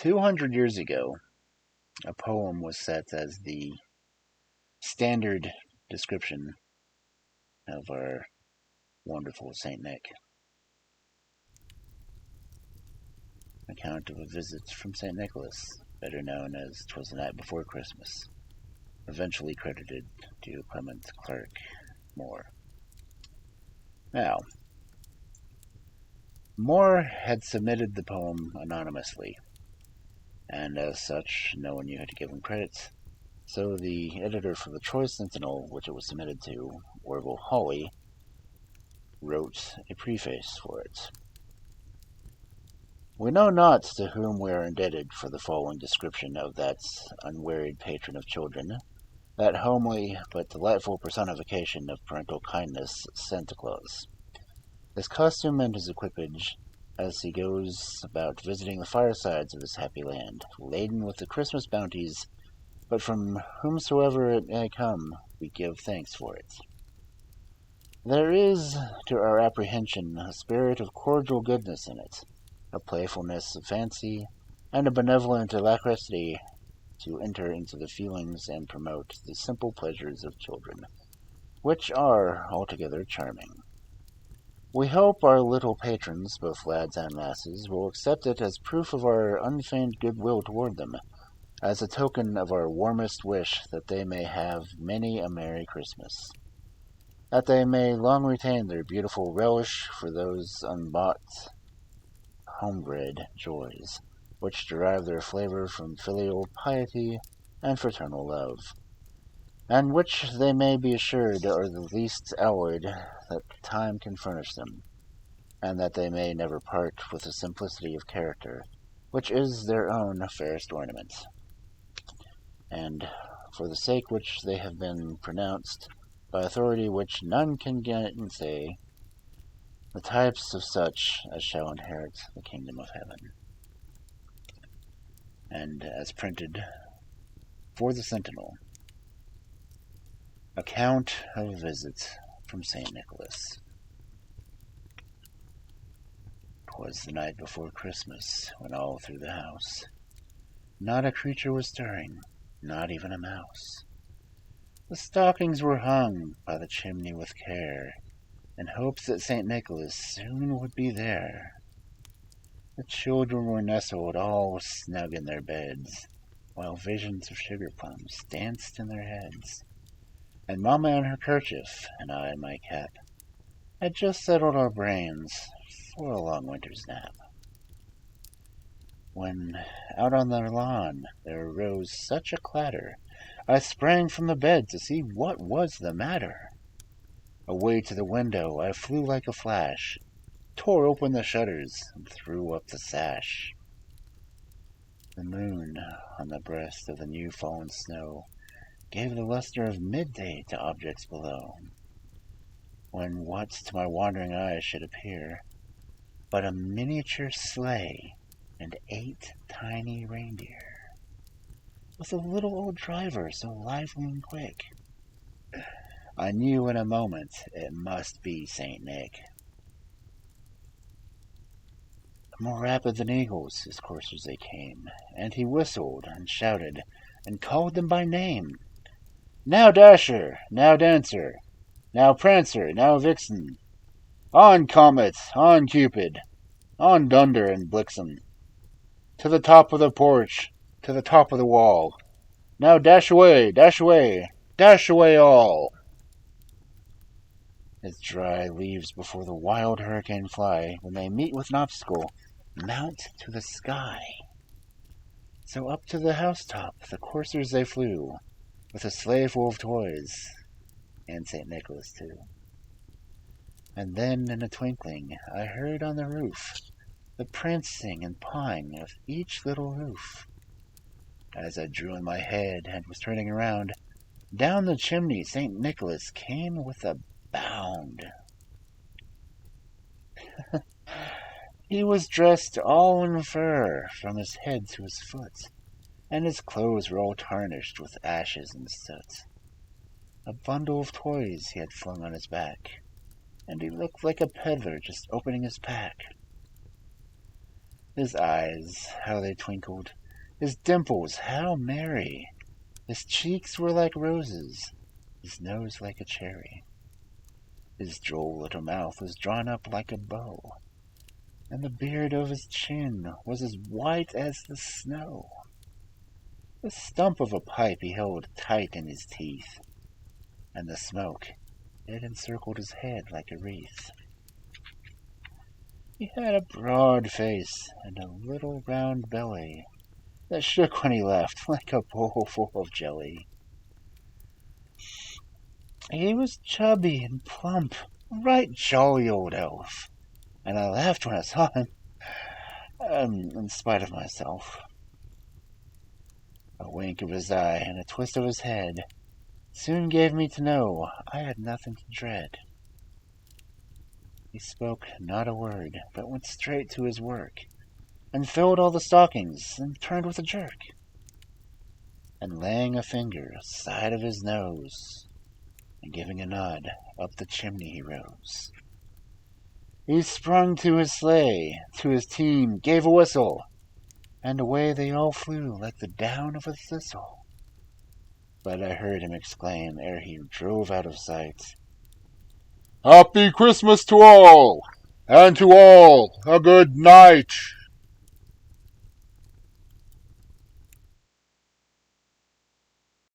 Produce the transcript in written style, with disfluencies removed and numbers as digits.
200 years ago, a poem was set as the standard description of our wonderful Saint Nick. Account of a visit from St. Nicholas, better known as "Twas the Night Before Christmas," eventually credited to Clement Clark Moore. Now, Moore had submitted the poem anonymously, and as such, no one knew how to give him credit. So the editor for the Troy Sentinel, which it was submitted to, Orville Hawley, wrote a preface for it. We know not to whom we are indebted for the following description of that unwearied patron of children, that homely but delightful personification of parental kindness, Santa Claus. His costume and his equipage, as he goes about visiting the firesides of his happy land, laden with the Christmas bounties, but from whomsoever it may come, we give thanks for it. There is, to our apprehension, a spirit of cordial goodness in it, a playfulness of fancy, and a benevolent alacrity to enter into the feelings and promote the simple pleasures of children, which are altogether charming. We hope our little patrons, both lads and lasses, will accept it as proof of our unfeigned goodwill toward them, as a token of our warmest wish that they may have many a Merry Christmas, that they may long retain their beautiful relish for those unbought, homebred joys, which derive their flavor from filial piety and fraternal love, and which they may be assured are the least alloyed that time can furnish them, and that they may never part with the simplicity of character, which is their own fairest ornament. And for the sake which they have been pronounced, by authority which none can gainsay, the types of such as shall inherit the kingdom of heaven. And as printed for the Sentinel, account of a visit from St. Nicholas. 'Twas the night before Christmas, when all through the house not a creature was stirring, not even a mouse. The stockings were hung by the chimney with care, in hopes that St. Nicholas soon would be there. The children were nestled all snug in their beds, while visions of sugar plums danced in their heads. And Mamma in her kerchief, and I in my cap, had just settled our brains for a long winter's nap, when out on the lawn there arose such a clatter, I sprang from the bed to see what was the matter. Away to the window I flew like a flash, tore open the shutters, and threw up the sash. The moon, on the breast of the new-fallen snow, gave the luster of midday to objects below, when what to my wandering eyes should appear but a miniature sleigh and 8 tiny reindeer, with a little old driver so lively and quick. I knew in a moment it must be St. Nick. More rapid than eagles his coursers they came, and he whistled and shouted and called them by name. Now Dasher, now Dancer, now Prancer, now Vixen, on Comet, on Cupid, on Dunder and Blixen, to the top of the porch, to the top of the wall. Now dash away, dash away, dash away all. As dry leaves before the wild hurricane fly, when they meet with an obstacle, mount to the sky. So up to the housetop the coursers they flew, with a sleigh full of toys, and St. Nicholas too. And then in a twinkling I heard on the roof the prancing and pawing of each little hoof. As I drew in my head and was turning around, down the chimney St. Nicholas came with a bound. He was dressed all in fur from his head to his foot, and his clothes were all tarnished with ashes and soot. A bundle of toys he had flung on his back, and he looked like a peddler just opening his pack. His eyes, how they twinkled, his dimples, how merry! His cheeks were like roses, his nose like a cherry. His droll little mouth was drawn up like a bow, and the beard of his chin was as white as the snow. The stump of a pipe he held tight in his teeth, and the smoke, it encircled his head like a wreath. He had a broad face and a little round belly that shook when he laughed like a bowl full of jelly. He was chubby and plump, a right jolly old elf, and I laughed when I saw him, in spite of myself. A wink of his eye and a twist of his head soon gave me to know I had nothing to dread. He spoke not a word, but went straight to his work, and filled all the stockings, and turned with a jerk. And laying a finger side of his nose, and giving a nod, up the chimney he rose. He sprung to his sleigh, to his team gave a whistle, and away they all flew like the down of a thistle. But I heard him exclaim ere he drove out of sight, "Happy Christmas to all, and to all a good night!"